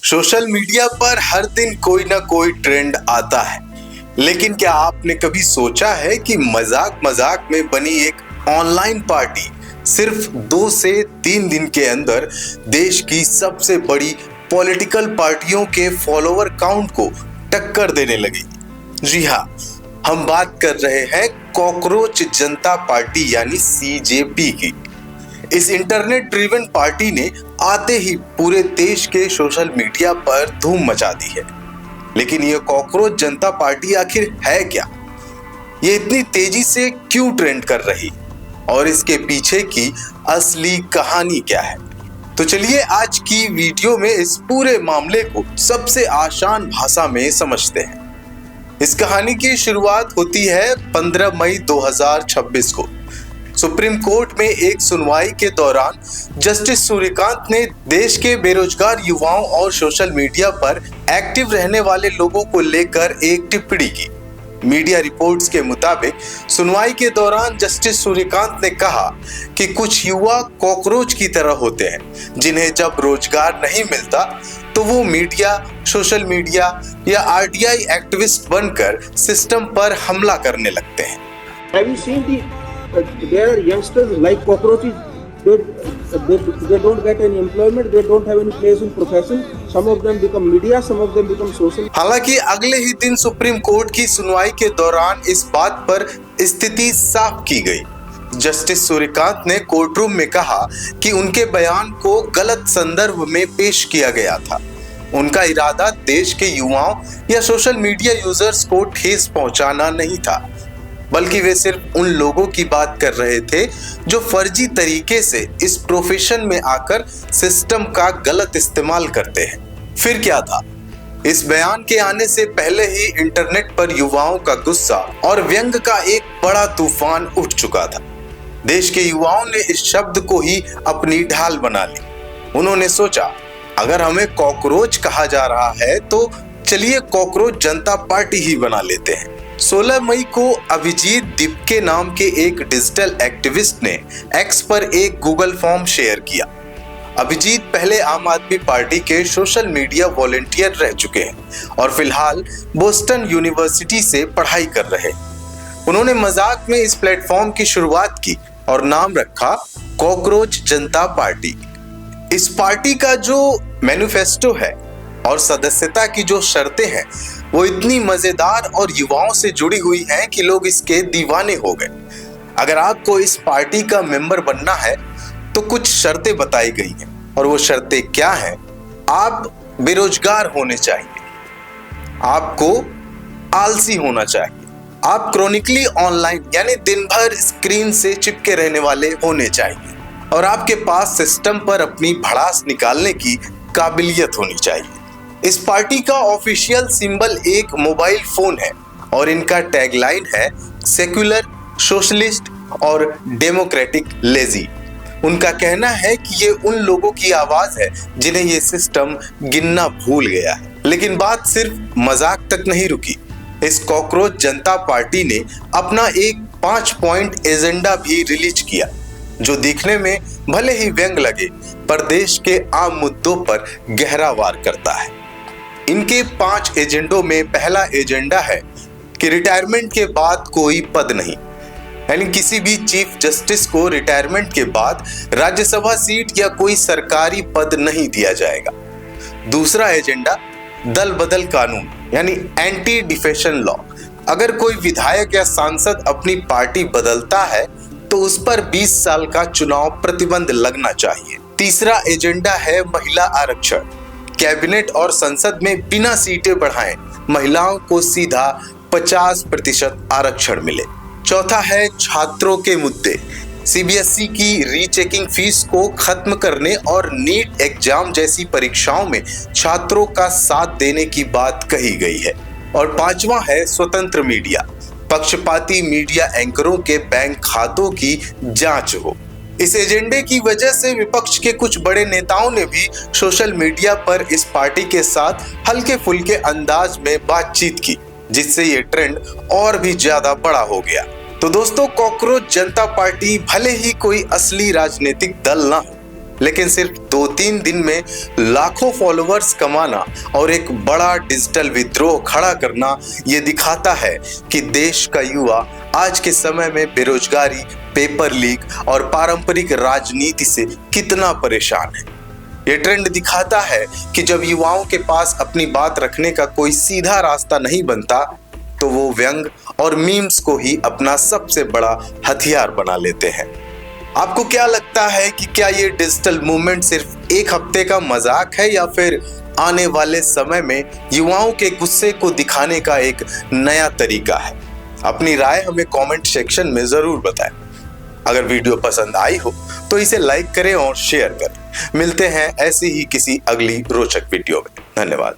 Social media पर हर दिन कोई ना कोई ट्रेंड आता है, लेकिन क्या आपने कभी सोचा है कि मजाक मजाक में बनी एक ऑनलाइन पार्टी सिर्फ 2 से 3 दिन के अंदर देश की सबसे बड़ी पॉलिटिकल पार्टियों के फॉलोअर काउंट को टक्कर देने लगी। जी हाँ, हम बात कर रहे हैं कॉकरोच जनता पार्टी यानी सीजेपी की। इस इंटरनेट ड्रिवन पार्टी ने आते ही पूरे देश के सोशल मीडिया पर धूम मचा दी है। लेकिन ये कॉकरोच जनता पार्टी आखिर है क्या? ये इतनी तेजी से क्यों ट्रेंड कर रही और इसके पीछे की असली कहानी क्या है? तो चलिए आज की वीडियो में इस पूरे मामले को सबसे आसान भाषा में समझते हैं। इस कहानी की शुरुआत होती है 15 मई 2026 को। सुप्रीम कोर्ट में एक सुनवाई के दौरान जस्टिस सूर्यकांत ने देश के बेरोजगार युवाओं और सोशल मीडिया पर एक्टिव रहने वाले लोगों को लेकर एक टिप्पणी की। मीडिया रिपोर्ट्स के मुताबिक सुनवाई के दौरान जस्टिस सूर्यकांत ने कहा कि कुछ युवा कॉकरोच की तरह होते हैं, जिन्हें जब रोजगार नहीं मिलता तो वो मीडिया, सोशल मीडिया या आरटीआई एक्टिविस्ट बनकर सिस्टम पर हमला करने लगते हैं। Have you seen there are youngsters like cockroaches. They don't get any employment. They don't have any place in profession. Some of them become media. Some of them become social. हालांकि अगले ही दिन supreme court की सुनवाई के दौरान इस बात पर स्थिति साफ की गई। जस्टिस सूर्यकांत ने कोर्टरूम में कहा कि उनके बयान को गलत संदर्भ में पेश किया गया था। उनका इरादा देश के युवाओं या सोशल मीडिया यूजर्स को ठेस पहुंचाना नहीं था, बल्कि वे सिर्फ उन लोगों की बात कर रहे थे जो फर्जी तरीके से इस प्रोफेशन में आकर सिस्टम का गलत इस्तेमाल करते हैं। फिर क्या था? इस बयान के आने से पहले ही इंटरनेट पर युवाओं का गुस्सा और व्यंग का एक बड़ा तूफान उठ चुका था। देश के युवाओं ने इस शब्द को ही अपनी ढाल बना ली। उन्होंने सोचा, अगर हमें कॉकरोच कहा जा रहा है तो चलिए कॉकरोच जनता पार्टी ही बना लेते हैं। 16 मई को अभिजीत दिपके नाम के एक डिजिटल एक्टिविस्ट ने एक्स पर एक गूगल फॉर्म शेयर किया। अभिजीत पहले आम आदमी पार्टी के सोशल मीडिया वॉलंटियर रह चुके हैं और फिलहाल बोस्टन यूनिवर्सिटी से पढ़ाई कर रहे हैं। उन्होंने मजाक में इस प्लेटफॉर्म की शुरुआत की और नाम रखा कॉकरोच जनता पार्टी। इस पार्टी का जो मैनिफेस्टो है और सदस्यता की जो शर्तें हैं वो इतनी मजेदार और युवाओं से जुड़ी हुई हैं कि लोग इसके दीवाने हो गए। अगर आपको इस पार्टी का मेंबर बनना है तो कुछ शर्तें बताई गई हैं, और वो शर्तें क्या हैं? आप बेरोजगार होने चाहिए, आपको आलसी होना चाहिए, आप क्रॉनिकली ऑनलाइन यानी दिन भर स्क्रीन से चिपके रहने वाले होने चाहिए, और आपके पास सिस्टम पर अपनी भड़ास निकालने की काबिलियत होनी चाहिए। इस पार्टी का ऑफिशियल सिंबल एक मोबाइल फोन है और इनका टैगलाइन है सेक्युलर, सोशलिस्ट और डेमोक्रेटिक लेजी। उनका कहना है कि ये उन लोगों की आवाज है जिन्हें ये सिस्टम गिनना भूल गया है। लेकिन बात सिर्फ मजाक तक नहीं रुकी। इस कॉकरोच जनता पार्टी ने अपना एक 5 पॉइंट एजेंडा भी रिलीज किया, जो दिखने में भले ही व्यंग लगे पर देश के आम मुद्दों पर गहरा वार करता है। इनके 5 एजेंडों में पहला एजेंडा है कि रिटायरमेंट के बाद कोई पद नहीं, यानी किसी भी चीफ जस्टिस को रिटायरमेंट के बाद राज्यसभा सीट या कोई सरकारी पद नहीं दिया जाएगा। दूसरा एजेंडा दल बदल कानून यानी एंटी डिफेशन लॉ। अगर कोई विधायक या सांसद अपनी पार्टी बदलता है तो उस पर 20 साल का चुनाव प्रतिबंध लगना चाहिए। तीसरा एजेंडा है महिला आरक्षण। कैबिनेट और संसद में बिना सीटें बढ़ाएं महिलाओं को सीधा 50% आरक्षण मिले। चौथा है छात्रों के मुद्दे। सीबीएसई की रीचेकिंग फीस को खत्म करने और नीट एग्जाम जैसी परीक्षाओं में छात्रों का साथ देने की बात कही गई है। और पांचवा है स्वतंत्र मीडिया। पक्षपाती मीडिया एंकरों के बैंक खातों की जांच हो। इस एजेंडे की वजह से विपक्ष के कुछ बड़े नेताओं ने भी सोशल मीडिया पर इस पार्टी के साथ हल्के फुल्के अंदाज में बातचीत की, जिससे ये ट्रेंड और भी ज्यादा बड़ा हो गया। तो दोस्तों, कॉकरोच जनता पार्टी भले ही कोई असली राजनीतिक दल ना हो, लेकिन सिर्फ 2-3 दिन में लाखों फॉलोअर्स कमाना और एक बड़ा डिजिटल विद्रोह खड़ा करना ये दिखाता है कि देश का युवा आज के समय में बेरोजगारी, पेपर लीक और पारंपरिक राजनीति से कितना परेशान है। ये ट्रेंड दिखाता है कि जब युवाओं के पास अपनी बात रखने का कोई सीधा रास्ता नहीं बनता तो वो व्यंग और मीम्स को ही अपना सबसे बड़ा हथियार बना लेते हैं। आपको क्या लगता है कि क्या ये डिजिटल मूवमेंट सिर्फ एक हफ्ते का मजाक है या फिर आने वाले समय में युवाओं के गुस्से को दिखाने का एक नया तरीका है? अपनी राय हमें कमेंट सेक्शन में जरूर बताएं। अगर वीडियो पसंद आई हो तो इसे लाइक करें और शेयर करें। मिलते हैं ऐसी ही किसी अगली रोचक वीडियो में। धन्यवाद।